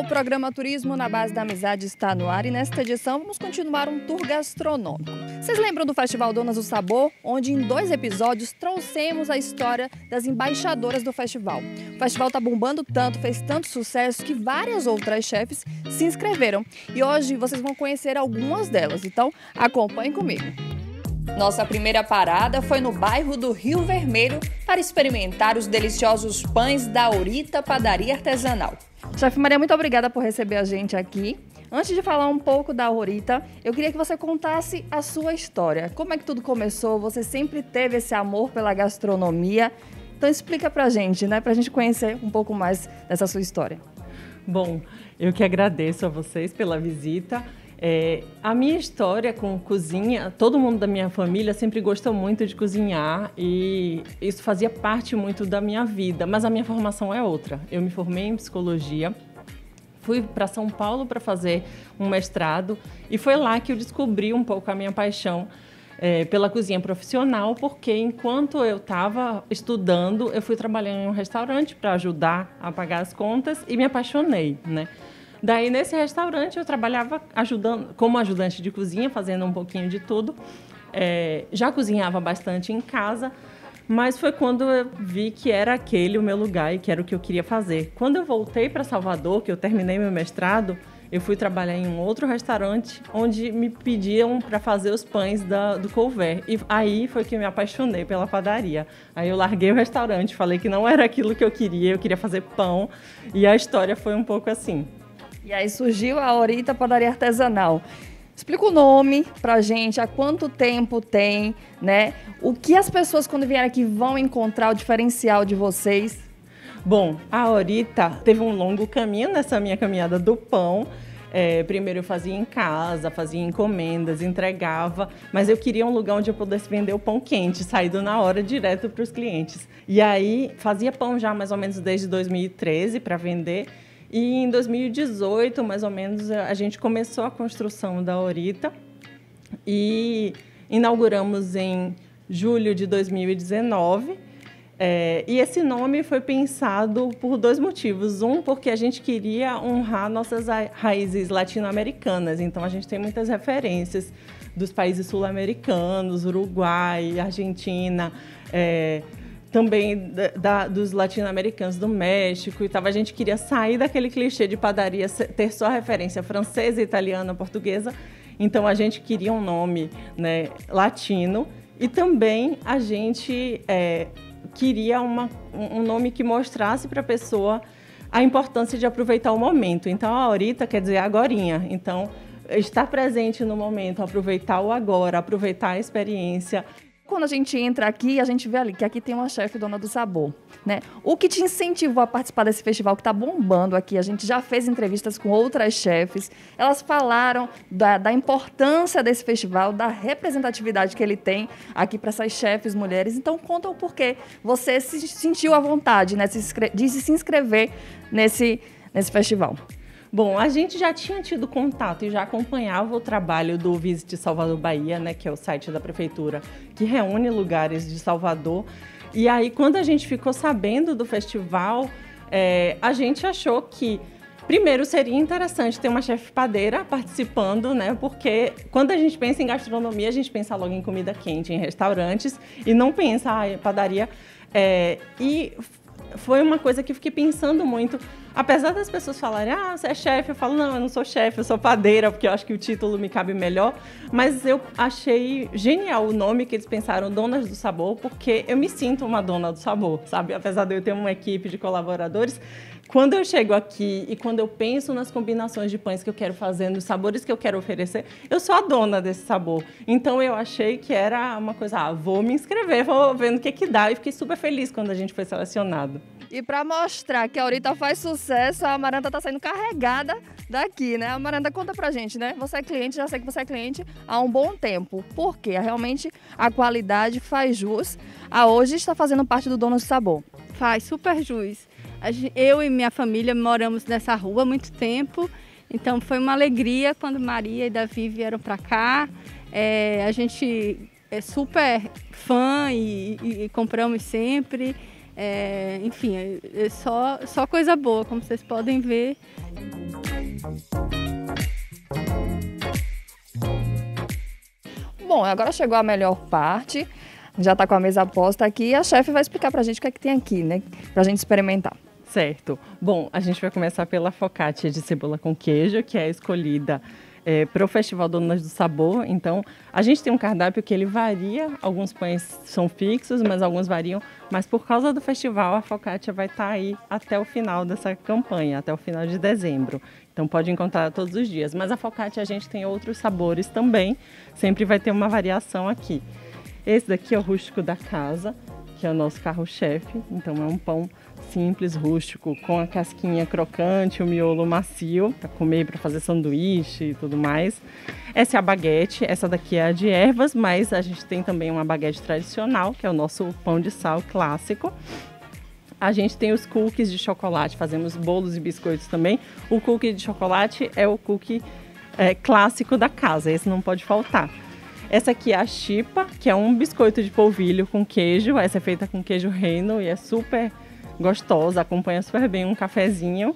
programa Turismo na Base da Amizade está no ar e nesta edição vamos continuar um tour gastronômico. Vocês lembram do Festival Donas do Sabor, onde em 2 episódios trouxemos a história das embaixadoras do festival. O festival está bombando tanto, fez tanto sucesso que várias outras chefes se inscreveram e hoje vocês vão conhecer algumas delas, então acompanhem comigo. Nossa primeira parada foi no bairro do Rio Vermelho para experimentar os deliciosos pães da Aurita Padaria Artesanal. Chefe Maria, muito obrigada por receber a gente aqui. Antes de falar um pouco da Aurita, eu queria que você contasse a sua história. Como é que tudo começou? Você sempre teve esse amor pela gastronomia? Então explica pra gente, né? Pra gente conhecer um pouco mais dessa sua história. Bom, eu que agradeço a vocês pela visita. A minha história com cozinha, todo mundo da minha família sempre gostou muito de cozinhar e isso fazia parte muito da minha vida, mas a minha formação é outra. Eu me formei em psicologia, fui para São Paulo para fazer um mestrado e foi lá que eu descobri um pouco a minha paixão pela cozinha profissional, porque enquanto eu estava estudando, eu fui trabalhando em um restaurante para ajudar a pagar as contas e me apaixonei, né? Daí, nesse restaurante, eu trabalhava como ajudante de cozinha, fazendo um pouquinho de tudo. Já cozinhava bastante em casa, mas foi quando eu vi que era aquele o meu lugar e que era o que eu queria fazer. Quando eu voltei para Salvador, que eu terminei meu mestrado, eu fui trabalhar em um outro restaurante, onde me pediam para fazer os pães do Couvé. E aí foi que eu me apaixonei pela padaria. Aí eu larguei o restaurante, falei que não era aquilo que eu queria fazer pão. E a história foi um pouco assim. E aí surgiu a Aurita Padaria Artesanal. Explica o nome pra gente, há quanto tempo tem, né? O que as pessoas quando vierem aqui vão encontrar, o diferencial de vocês? Bom, a Aurita teve um longo caminho nessa minha caminhada do pão. Primeiro eu fazia em casa, fazia encomendas, entregava, mas eu queria um lugar onde eu pudesse vender o pão quente, saído na hora, direto para os clientes. E aí fazia pão já mais ou menos desde 2013 para vender. E em 2018, mais ou menos, a gente começou a construção da Aurita e inauguramos em julho de 2019. E esse nome foi pensado por 2 motivos. Um, porque a gente queria honrar nossas raízes latino-americanas. Então, a gente tem muitas referências dos países sul-americanos, Uruguai, Argentina, também dos latino-americanos, do México e tal. A gente queria sair daquele clichê de padaria ter só referência francesa, italiana, portuguesa. Então, a gente queria um nome, né, latino e também a gente queria um nome que mostrasse para a pessoa a importância de aproveitar o momento. Então, a Aurita quer dizer agorinha. Então, estar presente no momento, aproveitar o agora, aproveitar a experiência. Quando a gente entra aqui, a gente vê ali que aqui tem uma chefe dona do sabor, né? O que te incentivou a participar desse festival que está bombando aqui? A gente já fez entrevistas com outras chefes, elas falaram da importância desse festival, da representatividade que ele tem aqui para essas chefes mulheres. Então, conta o porquê você se sentiu à vontade, né, de se inscrever nesse festival. Bom, a gente já tinha tido contato e já acompanhava o trabalho do Visit Salvador Bahia, né, que é o site da prefeitura, que reúne lugares de Salvador. E aí, quando a gente ficou sabendo do festival, a gente achou que, primeiro, seria interessante ter uma chefe padeira participando, né, porque quando a gente pensa em gastronomia, a gente pensa logo em comida quente, em restaurantes, e não pensa em padaria. E foi uma coisa que eu fiquei pensando muito. Apesar das pessoas falarem, você é chefe, eu falo, não, eu não sou chefe, eu sou padeira, porque eu acho que o título me cabe melhor. Mas eu achei genial o nome que eles pensaram, Donas do Sabor, porque eu me sinto uma dona do sabor, sabe? Apesar de eu ter uma equipe de colaboradores, quando eu chego aqui e quando eu penso nas combinações de pães que eu quero fazer, nos sabores que eu quero oferecer, eu sou a dona desse sabor. Então, eu achei que era uma coisa, vou me inscrever, vou vendo o que dá. E fiquei super feliz quando a gente foi selecionado. E para mostrar que a Aurita faz sucesso, a Amaranta está saindo carregada daqui, né? Amaranta, conta pra gente, né? Você é cliente, já sei que você é cliente há um bom tempo. Por quê? Realmente a qualidade faz jus. A hoje está fazendo parte do Donos do Sabor. Faz super jus. Eu e minha família moramos nessa rua há muito tempo, então foi uma alegria quando Maria e Davi vieram para cá. A gente é super fã e compramos sempre. Enfim, é só coisa boa, como vocês podem ver. Bom, agora chegou a melhor parte. Já está com a mesa posta aqui e a chefe vai explicar para a gente o que é que tem aqui, né? Para a gente experimentar. Certo. Bom, a gente vai começar pela focaccia de cebola com queijo, que é escolhida para o Festival Donas do Sabor. Então, a gente tem um cardápio que ele varia, alguns pães são fixos, mas alguns variam. Mas por causa do festival, a focaccia vai estar aí até o final dessa campanha, até o final de dezembro. Então, pode encontrar todos os dias. Mas a focaccia a gente tem outros sabores também, sempre vai ter uma variação aqui. Esse daqui é o rústico da casa, que é o nosso carro-chefe. Então, é um pão simples, rústico, com a casquinha crocante, o miolo macio, para comer, para fazer sanduíche e tudo mais. Essa é a baguete, essa daqui é a de ervas, mas a gente tem também uma baguete tradicional, que é o nosso pão de sal clássico. A gente tem os cookies de chocolate, fazemos bolos e biscoitos também. O cookie de chocolate é o cookie clássico da casa, esse não pode faltar. Essa aqui é a chipa, que é um biscoito de polvilho com queijo. Essa é feita com queijo reino e é super gostosa, acompanha super bem um cafezinho.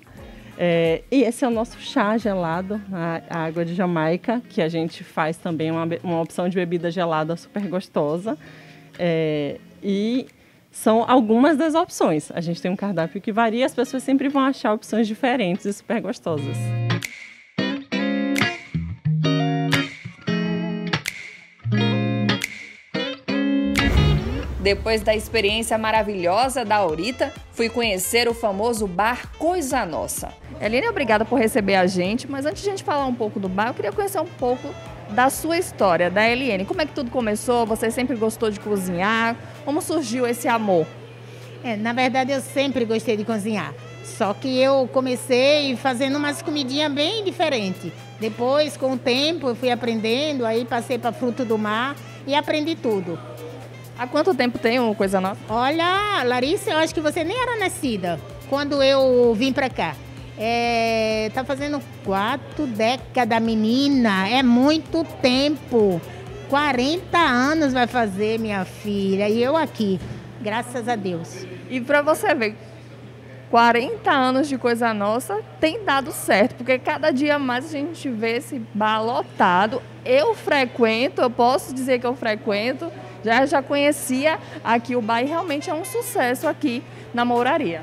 E esse é o nosso chá gelado, a água de Jamaica, que a gente faz também uma opção de bebida gelada super gostosa. E são algumas das opções. A gente tem um cardápio que varia, as pessoas sempre vão achar opções diferentes e super gostosas. Depois da experiência maravilhosa da Aurita, fui conhecer o famoso bar Coisa Nossa. Eliene, obrigada por receber a gente, mas antes de a gente falar um pouco do bar, eu queria conhecer um pouco da sua história, da Eliene. Como é que tudo começou? Você sempre gostou de cozinhar? Como surgiu esse amor? Na verdade, eu sempre gostei de cozinhar. Só que eu comecei fazendo umas comidinhas bem diferentes. Depois, com o tempo, eu fui aprendendo, aí passei para fruto do mar e aprendi tudo. Há quanto tempo tem o Coisa Nossa? Olha, Larissa, eu acho que você nem era nascida quando eu vim para cá. Tá fazendo 4 décadas, menina. É muito tempo. 40 anos vai fazer, minha filha. E eu aqui, graças a Deus. E para você ver, 40 anos de Coisa Nossa tem dado certo, porque cada dia mais a gente vê esse bar lotado. Eu posso dizer que eu frequento, já conhecia aqui o bar e realmente é um sucesso aqui na Mouraria.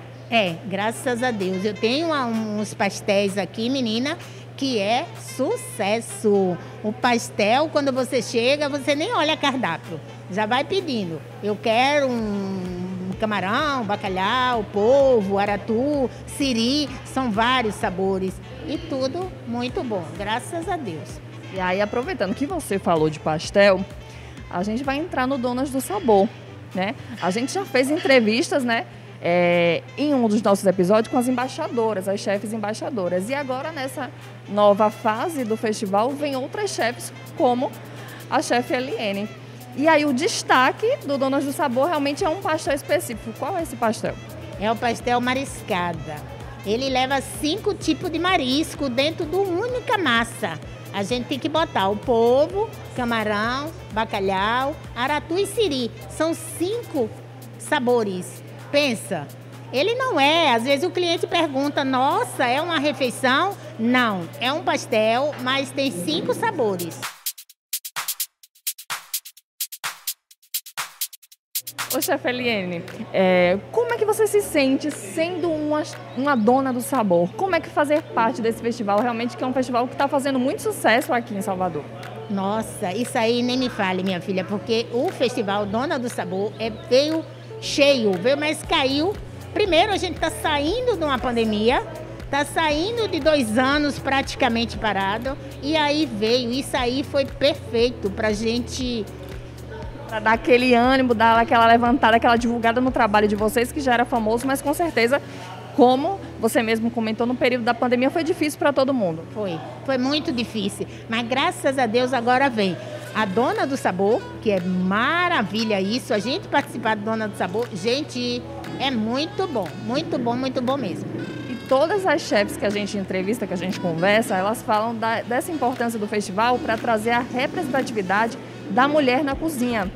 Graças a Deus. Eu tenho uns pastéis aqui, menina, que é sucesso. O pastel, quando você chega, você nem olha cardápio, já vai pedindo. Eu quero um camarão, bacalhau, polvo, aratu, siri, são vários sabores e tudo muito bom, graças a Deus. E aí, aproveitando que você falou de pastel, a gente vai entrar no Donas do Sabor, né? A gente já fez entrevistas, né? Em um dos nossos episódios com as embaixadoras, as chefes embaixadoras. E agora, nessa nova fase do festival, vem outras chefes, como a chefe Eliene. E aí, o destaque do Donas do Sabor realmente é um pastel específico. Qual é esse pastel? É o pastel mariscada. Ele leva 5 tipos de marisco dentro de uma única massa. A gente tem que botar o polvo, camarão, bacalhau, aratu e siri. São 5 sabores. Pensa, ele não é. Às vezes o cliente pergunta, nossa, é uma refeição? Não, é um pastel, mas tem 5 sabores. Ô, chefe Eliene, como é que você se sente sendo uma dona do sabor? Como é que fazer parte desse festival, realmente que é um festival que está fazendo muito sucesso aqui em Salvador? Nossa, isso aí nem me fale, minha filha, porque o festival Dona do Sabor veio cheio, mas caiu. Primeiro, a gente está saindo de uma pandemia, está saindo de 2 anos praticamente parado, e aí veio. Isso aí foi perfeito para a gente... Para dar aquele ânimo, dar aquela levantada, aquela divulgada no trabalho de vocês, que já era famoso, mas com certeza, como você mesmo comentou, no período da pandemia foi difícil para todo mundo. Foi muito difícil, mas graças a Deus agora vem a Dona do Sabor, que é maravilha isso, a gente participar da Dona do Sabor, gente, é muito bom mesmo. E todas as chefes que a gente entrevista, que a gente conversa, elas falam dessa importância do festival para trazer a representatividade da mulher na cozinha,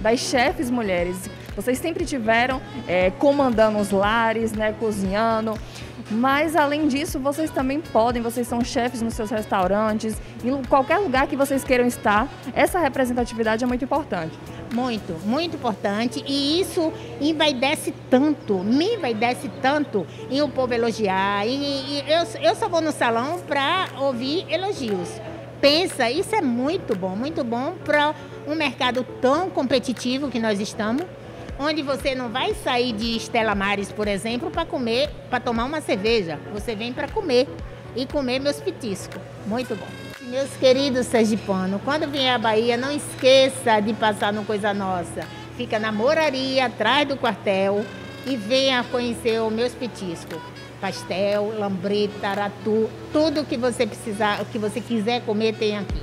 das chefes mulheres. Vocês sempre tiveram comandando os lares, né, cozinhando. Mas, além disso, vocês também podem, vocês são chefes nos seus restaurantes, em qualquer lugar que vocês queiram estar, essa representatividade é muito importante. Muito, muito importante. E isso envaidece tanto, me envaidece tanto em o povo elogiar. E eu só vou no salão para ouvir elogios. Pensa, isso é muito bom para um mercado tão competitivo que nós estamos, onde você não vai sair de Estela Maris, por exemplo, para comer, para tomar uma cerveja. Você vem para comer e comer meus petiscos. Muito bom. Meus queridos sergipanos, quando vier à Bahia, não esqueça de passar no Coisa Nossa. Fica na Moraria, atrás do quartel, e venha conhecer os meus petiscos. Pastel, lambreta, aratu, tudo que você precisar, o que você quiser comer tem aqui.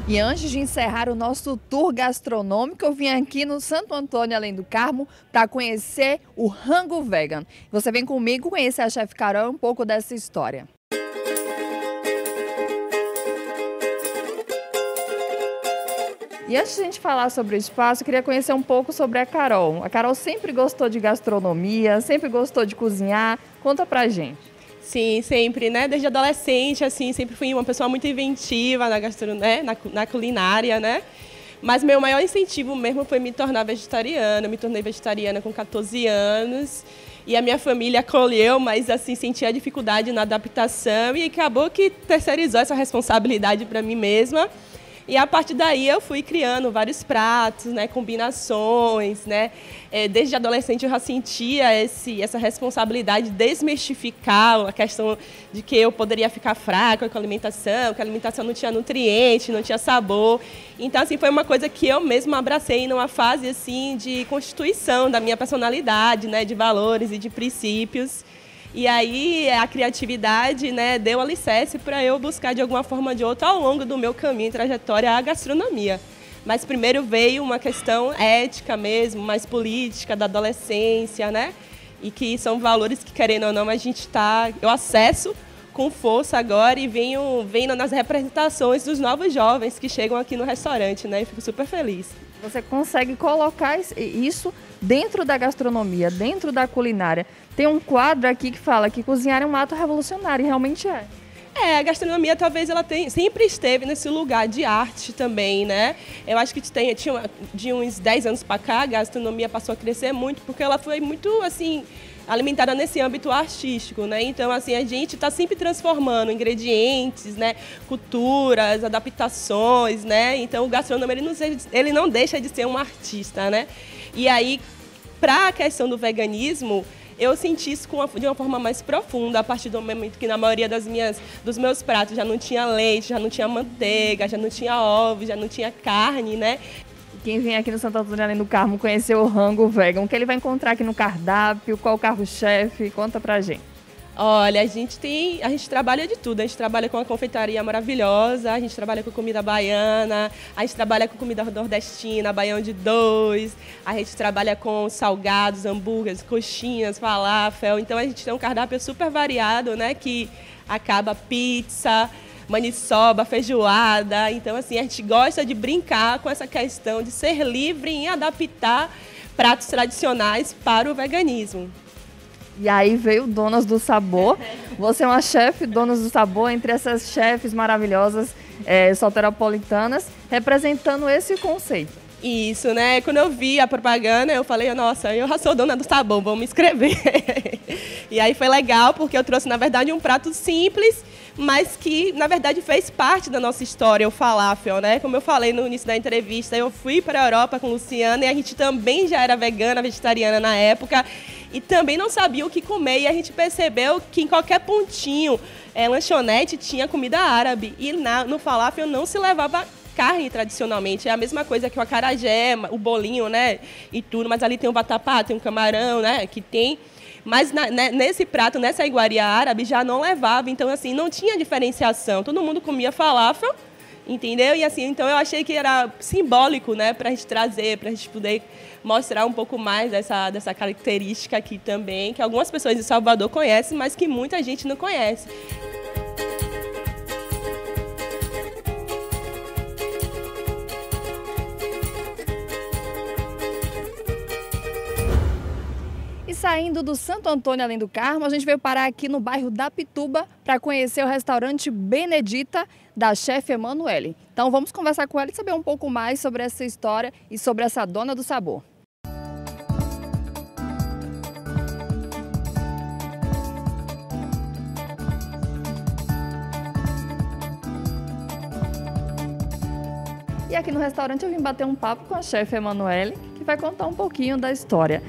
E antes de encerrar o nosso tour gastronômico, eu vim aqui no Santo Antônio Além do Carmo para conhecer o rango vegan. Você vem comigo conhecer a chefe Carol um pouco dessa história. E antes de a gente falar sobre o espaço, eu queria conhecer um pouco sobre a Carol. A Carol sempre gostou de gastronomia, sempre gostou de cozinhar. Conta pra gente. Sim, sempre, né? Desde adolescente, assim, sempre fui uma pessoa muito inventiva na gastronomia, na culinária, né? Mas meu maior incentivo mesmo foi me tornar vegetariana. Eu me tornei vegetariana com 14 anos. E a minha família acolheu, mas assim, sentia dificuldade na adaptação e acabou que terceirizou essa responsabilidade para mim mesma. E a partir daí eu fui criando vários pratos, né, combinações, né? Desde adolescente eu já sentia essa responsabilidade de desmistificar a questão de que eu poderia ficar fraca com a alimentação, que a alimentação não tinha nutriente, não tinha sabor. Então, assim, foi uma coisa que eu mesma abracei numa fase assim de constituição da minha personalidade, né, de valores e de princípios. E aí a criatividade, né, deu alicerce para eu buscar de alguma forma ou de outra ao longo do meu caminho e trajetória a gastronomia. Mas primeiro veio uma questão ética mesmo, mais política, da adolescência, né? E que são valores que, querendo ou não, eu acesso com força agora e venho nas representações dos novos jovens que chegam aqui no restaurante, né? E fico super feliz. Você consegue colocar isso dentro da gastronomia, dentro da culinária. Tem um quadro aqui que fala que cozinhar é um ato revolucionário, e realmente é. A gastronomia talvez ela sempre esteve nesse lugar de arte também, né? Eu acho que de uns 10 anos para cá, a gastronomia passou a crescer muito, porque ela foi muito, assim, alimentada nesse âmbito artístico, né? Então, assim, a gente está sempre transformando ingredientes, né? Culturas, adaptações, né? Então, o gastrônomo, ele não deixa de ser um artista, né? E aí, para a questão do veganismo, eu senti isso de uma forma mais profunda, a partir do momento que na maioria dos meus pratos já não tinha leite, já não tinha manteiga, já não tinha ovos, já não tinha carne, né? Quem vem aqui no Santo Antônio Além do Carmo conhecer o rango vegan, o que ele vai encontrar aqui no cardápio, qual o carro-chefe? Conta pra gente. Olha, a gente trabalha de tudo. A gente trabalha com uma confeitaria maravilhosa, a gente trabalha com comida baiana, a gente trabalha com comida nordestina, baião de dois, a gente trabalha com salgados, hambúrgueres, coxinhas, falafel. Então a gente tem um cardápio super variado, né? Que acaba pizza, maniçoba, feijoada. Então, assim, a gente gosta de brincar com essa questão de ser livre em adaptar pratos tradicionais para o veganismo. E aí veio Donas do Sabor. Você é uma chefe Donas do Sabor, entre essas chefes maravilhosas soteropolitanas, representando esse conceito. Isso, né? Quando eu vi a propaganda, eu falei, nossa, eu já sou dona do sabor, vou me inscrever. E aí foi legal, porque eu trouxe, na verdade, um prato simples, mas que, na verdade, fez parte da nossa história, o falafel, né? Como eu falei no início da entrevista, eu fui para a Europa com Luciana e a gente também já era vegana, vegetariana na época e também não sabia o que comer. E a gente percebeu que em qualquer pontinho, lanchonete, tinha comida árabe e no falafel não se levava carne tradicionalmente. É a mesma coisa que o acarajé, o bolinho, né? E tudo, mas ali tem o vatapá, tem o camarão, né? Que tem... Mas nesse prato, nessa iguaria árabe, já não levava. Então, assim, não tinha diferenciação. Todo mundo comia falafel, entendeu? E, assim, então eu achei que era simbólico, né? Para a gente trazer, para a gente poder mostrar um pouco mais dessa característica aqui também, que algumas pessoas de Salvador conhecem, mas que muita gente não conhece. E saindo do Santo Antônio Além do Carmo, a gente veio parar aqui no bairro da Pituba para conhecer o restaurante Benedita da chefe Emanuele. Então vamos conversar com ela e saber um pouco mais sobre essa história e sobre essa dona do sabor. E aqui no restaurante eu vim bater um papo com a chefe Emanuele, que vai contar um pouquinho da história.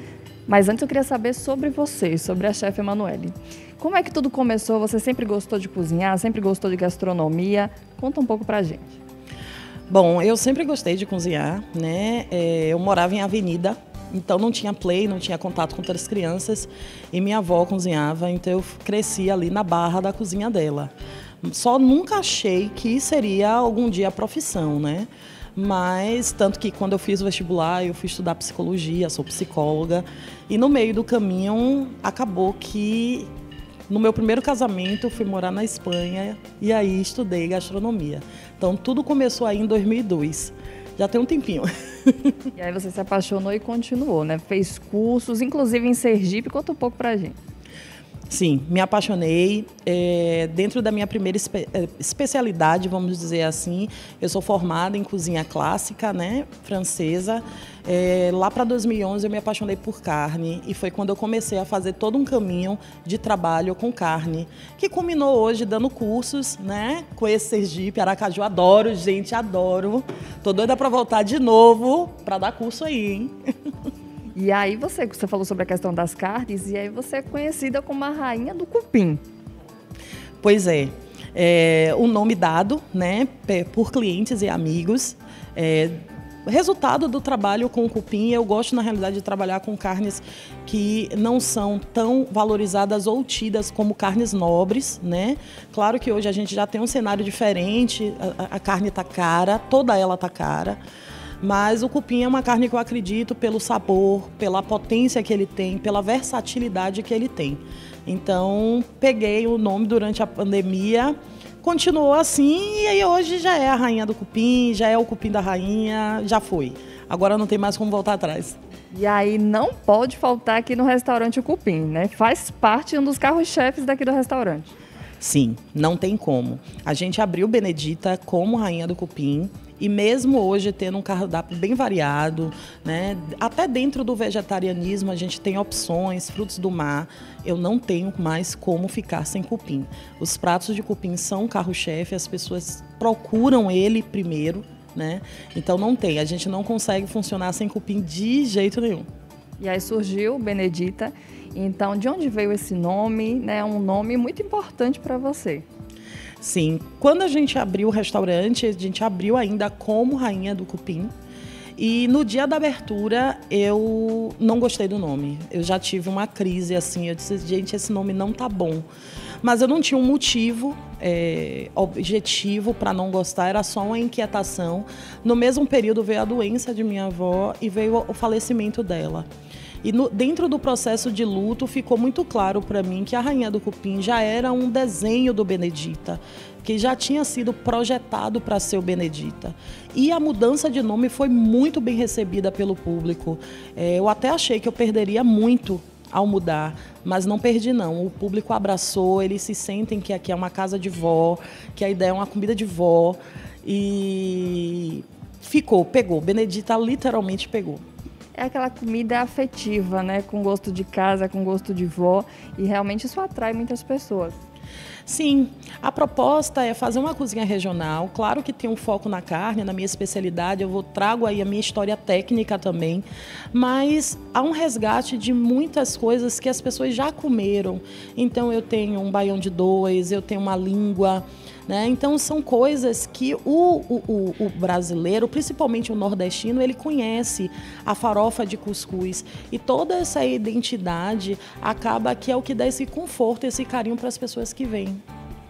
Mas antes eu queria saber sobre você, sobre a chefe Emanuele. Como é que tudo começou? Você sempre gostou de cozinhar, sempre gostou de gastronomia? Conta um pouco pra gente. Bom, eu sempre gostei de cozinhar, né? Eu morava em avenida, então não tinha play, não tinha contato com outras crianças. E minha avó cozinhava, então eu cresci ali na barra da cozinha dela. Só nunca achei que seria algum dia a profissão, né? Mas, tanto que quando eu fiz o vestibular, eu fui estudar psicologia, sou psicóloga. E no meio do caminho, acabou que no meu primeiro casamento, eu fui morar na Espanha e aí estudei gastronomia. Então, tudo começou aí em 2002. Já tem um tempinho. E aí você se apaixonou e continuou, né? Fez cursos, inclusive em Sergipe. Conta um pouco pra gente. Sim, me apaixonei. Dentro da minha primeira especialidade, vamos dizer assim, eu sou formada em cozinha clássica, né, francesa. Lá para 2011 eu me apaixonei por carne e foi quando eu comecei a fazer todo um caminho de trabalho com carne, que culminou hoje dando cursos, né, com esse Sergipe, Aracaju. Adoro, gente, adoro. Tô doida para voltar de novo para dar curso aí, hein? E aí você falou sobre a questão das carnes, e aí você é conhecida como a rainha do cupim. Pois é, o nome dado, né, por clientes e amigos. Resultado do trabalho com o cupim, eu gosto na realidade de trabalhar com carnes que não são tão valorizadas ou tidas como carnes nobres, né? Claro que hoje a gente já tem um cenário diferente, a carne está cara, toda ela está cara. Mas o cupim é uma carne que eu acredito pelo sabor, pela potência que ele tem, pela versatilidade que ele tem. Então, peguei o nome durante a pandemia, continuou assim e aí hoje já é a rainha do cupim, já é o cupim da rainha, já foi. Agora não tem mais como voltar atrás. E aí não pode faltar aqui no restaurante o cupim, né? Faz parte um dos carros-chefes daqui do restaurante. Sim, não tem como. A gente abriu Benedita como rainha do cupim. E mesmo hoje tendo um cardápio bem variado, né? Até dentro do vegetarianismo a gente tem opções, frutos do mar. Eu não tenho mais como ficar sem cupim. Os pratos de cupim são carro-chefe, as pessoas procuram ele primeiro, né? Então não tem, a gente não consegue funcionar sem cupim de jeito nenhum. E aí surgiu Benedita. Então, de onde veio esse nome? Né? Um nome muito importante para você. Sim, quando a gente abriu o restaurante, a gente abriu ainda como rainha do cupim. E no dia da abertura, eu não gostei do nome. Eu já tive uma crise, assim, eu disse, gente, esse nome não tá bom. Mas eu não tinha um motivo objetivo para não gostar, era só uma inquietação. No mesmo período veio a doença de minha avó e veio o falecimento dela. E dentro do processo de luto ficou muito claro para mim que a Rainha do Cupim já era um desenho do Benedita, que já tinha sido projetado para ser o Benedita. E a mudança de nome foi muito bem recebida pelo público. Eu até achei que eu perderia muito ao mudar, mas não perdi não. O público abraçou, eles se sentem que aqui é uma casa de vó, que a ideia é uma comida de vó. E pegou. Benedita literalmente pegou. É aquela comida afetiva, né? Com gosto de casa, com gosto de vó. E realmente isso atrai muitas pessoas. Sim, a proposta é fazer uma cozinha regional. Claro que tem um foco na carne, na minha especialidade. Trago aí a minha história técnica também. Mas há um resgate de muitas coisas que as pessoas já comeram. Então eu tenho um baião de dois, eu tenho uma língua, né? Então são coisas que o brasileiro, principalmente o nordestino, ele conhece a farofa de cuscuz. E toda essa identidade acaba que é o que dá esse conforto, esse carinho para as pessoas que vêm.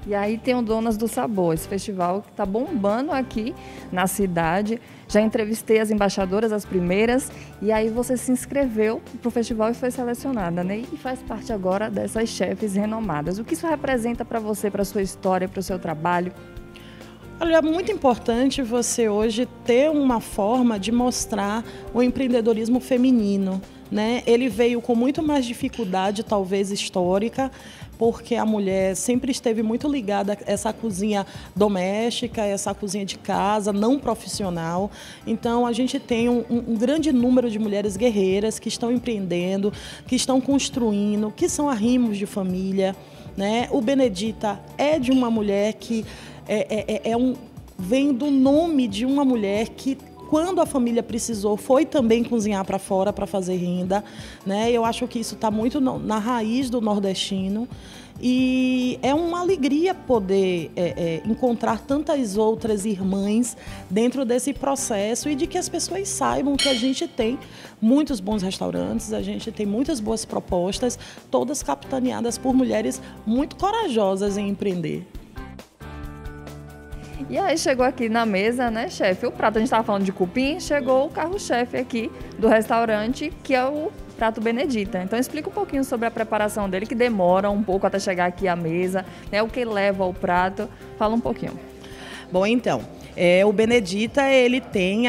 E aí tem o Donas do Sabor, esse festival que está bombando aqui na cidade. Já entrevistei as embaixadoras, as primeiras, e aí você se inscreveu para o festival e foi selecionada, né? E faz parte agora dessas chefes renomadas. O que isso representa para você, para a sua história, para o seu trabalho? Olha, é muito importante você hoje ter uma forma de mostrar o empreendedorismo feminino, né? Ele veio com muito mais dificuldade, talvez histórica, porque a mulher sempre esteve muito ligada a essa cozinha doméstica, essa cozinha de casa, não profissional. Então, a gente tem um grande número de mulheres guerreiras que estão empreendendo, que estão construindo, que são arrimos de família, né? O Benedita é de uma mulher que vem do nome de uma mulher que, quando a família precisou, foi também cozinhar para fora para fazer renda, né? Eu acho que isso está muito na raiz do nordestino e é uma alegria poder encontrar tantas outras irmãs dentro desse processo e de que as pessoas saibam que a gente tem muitos bons restaurantes, a gente tem muitas boas propostas, todas capitaneadas por mulheres muito corajosas em empreender. E aí chegou aqui na mesa, né, chefe? O prato, a gente estava falando de cupim, chegou o carro-chefe aqui do restaurante, que é o prato Benedita. Então explica um pouquinho sobre a preparação dele, que demora um pouco até chegar aqui à mesa, né? O que leva ao prato. Fala um pouquinho. Bom, então, o Benedita, ele tem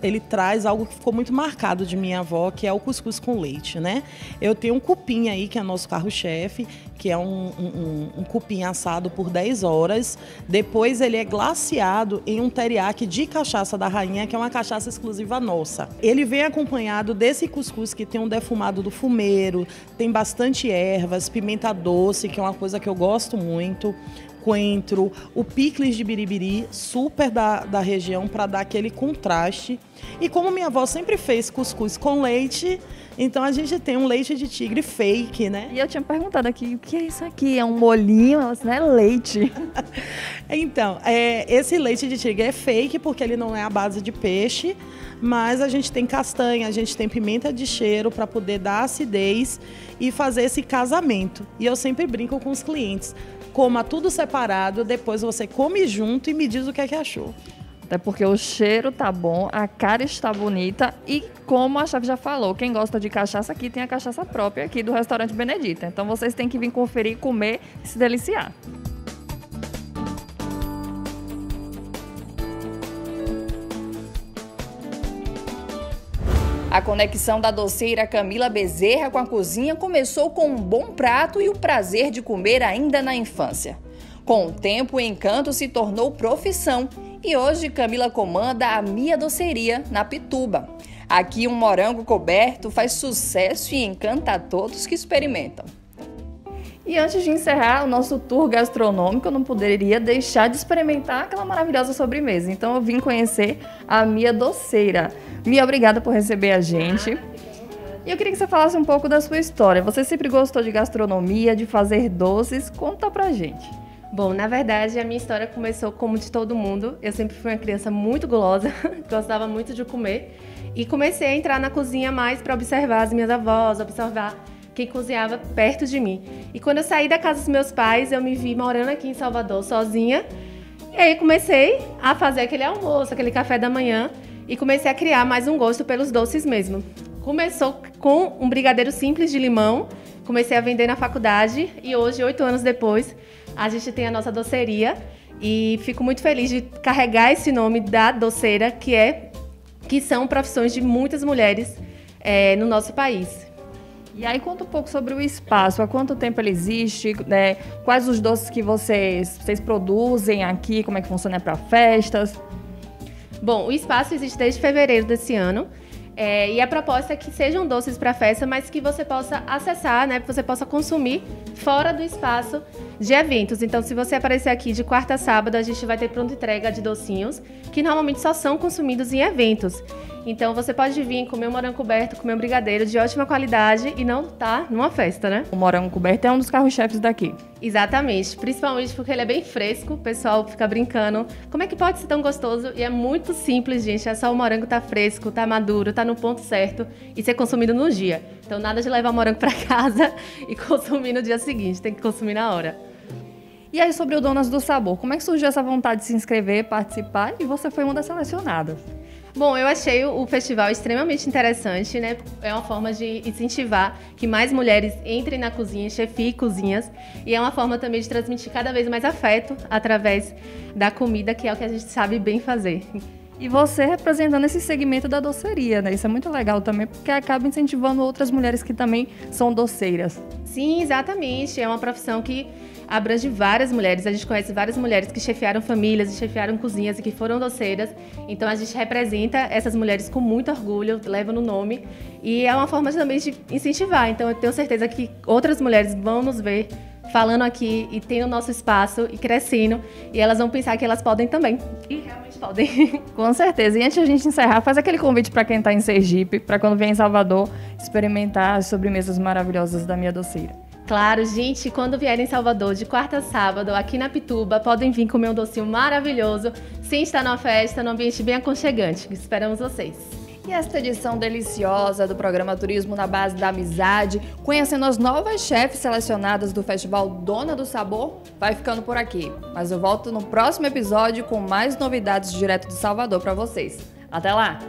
ele traz algo que ficou muito marcado de minha avó, que é o cuscuz com leite, né? Eu tenho um cupim aí, que é nosso carro-chefe, que é um cupim assado por 10 horas. Depois ele é glaciado em um teriyaki de cachaça da rainha, que é uma cachaça exclusiva nossa. Ele vem acompanhado desse cuscuz que tem um defumado do fumeiro, tem bastante ervas, pimenta doce, que é uma coisa que eu gosto muito, coentro, o picles de biribiri, super da região, para dar aquele contraste. E como minha avó sempre fez cuscuz com leite, então a gente tem um leite de tigre fake, né? E eu tinha perguntado aqui, o que é isso aqui? É um molhinho? Ela disse, não é leite. Então, esse leite de tigre é fake porque ele não é à base de peixe, mas a gente tem castanha, a gente tem pimenta de cheiro para poder dar acidez e fazer esse casamento. E eu sempre brinco com os clientes, coma tudo separado, depois você come junto e me diz o que é que achou. Até porque o cheiro tá bom, a cara está bonita e, como a chefe já falou, quem gosta de cachaça aqui tem a cachaça própria aqui do restaurante Benedita. Então vocês têm que vir conferir, comer e se deliciar. A conexão da doceira Camila Bezerra com a cozinha começou com um bom prato e o prazer de comer ainda na infância. Com o tempo, o encanto se tornou profissão e hoje Camila comanda a Mia Doceria, na Pituba. Aqui um morango coberto faz sucesso e encanta a todos que experimentam. E antes de encerrar o nosso tour gastronômico, eu não poderia deixar de experimentar aquela maravilhosa sobremesa. Então eu vim conhecer a Mia Doceira. Mia, obrigada por receber a gente. E eu queria que você falasse um pouco da sua história. Você sempre gostou de gastronomia, de fazer doces. Conta pra gente. Bom, na verdade, a minha história começou como de todo mundo. Eu sempre fui uma criança muito gulosa, gostava muito de comer. E comecei a entrar na cozinha mais para observar as minhas avós, observar quem cozinhava perto de mim. E quando eu saí da casa dos meus pais, eu me vi morando aqui em Salvador sozinha. E aí comecei a fazer aquele almoço, aquele café da manhã. E comecei a criar mais um gosto pelos doces mesmo. Começou com um brigadeiro simples de limão. Comecei a vender na faculdade e hoje, 8 anos depois, a gente tem a nossa doceria. E fico muito feliz de carregar esse nome da doceira, que são profissões de muitas mulheres no nosso país. E aí conta um pouco sobre o espaço, há quanto tempo ele existe, né? Quais os doces que vocês produzem aqui, como é que funciona para festas? Bom, o espaço existe desde fevereiro desse ano. E a proposta é que sejam doces para festa, mas que você possa acessar, né? Que você possa consumir fora do espaço de eventos. Então, se você aparecer aqui de quarta a sábado, a gente vai ter pronta entrega de docinhos, que normalmente só são consumidos em eventos. Então, você pode vir comer um morango coberto, comer um brigadeiro de ótima qualidade e não tá numa festa, né? O morango coberto é um dos carros-chefes daqui. Exatamente, principalmente porque ele é bem fresco, o pessoal fica brincando. Como é que pode ser tão gostoso? E é muito simples, gente, é só o morango tá fresco, tá maduro, tá no ponto certo e ser consumido no dia. Então, nada de levar morango para casa e consumir no dia seguinte, tem que consumir na hora. E aí, sobre o Donas do Sabor, como é que surgiu essa vontade de se inscrever, participar e você foi uma das selecionadas? Bom, eu achei o festival extremamente interessante, né? É uma forma de incentivar que mais mulheres entrem na cozinha, chefiem cozinhas. E é uma forma também de transmitir cada vez mais afeto através da comida, que é o que a gente sabe bem fazer. E você representando esse segmento da doceria, né? Isso é muito legal também, porque acaba incentivando outras mulheres que também são doceiras. Sim, exatamente. É uma profissão que abrange várias mulheres. A gente conhece várias mulheres que chefiaram famílias e chefiaram cozinhas e que foram doceiras. Então a gente representa essas mulheres com muito orgulho, leva no nome. E é uma forma também de incentivar. Então eu tenho certeza que outras mulheres vão nos ver falando aqui e tendo o nosso espaço e crescendo. E elas vão pensar que elas podem também. E realmente podem. Com certeza. E antes de a gente encerrar, faz aquele convite para quem está em Sergipe, para quando vier em Salvador, experimentar as sobremesas maravilhosas da Minha Doceira. Claro, gente, quando vierem em Salvador, de quarta a sábado, aqui na Pituba, podem vir comer um docinho maravilhoso, sem estar numa festa, num ambiente bem aconchegante. Esperamos vocês. E esta edição deliciosa do programa Turismo na Base da Amizade, conhecendo as novas chefes selecionadas do Festival Dona do Sabor, vai ficando por aqui. Mas eu volto no próximo episódio com mais novidades direto de Salvador para vocês. Até lá!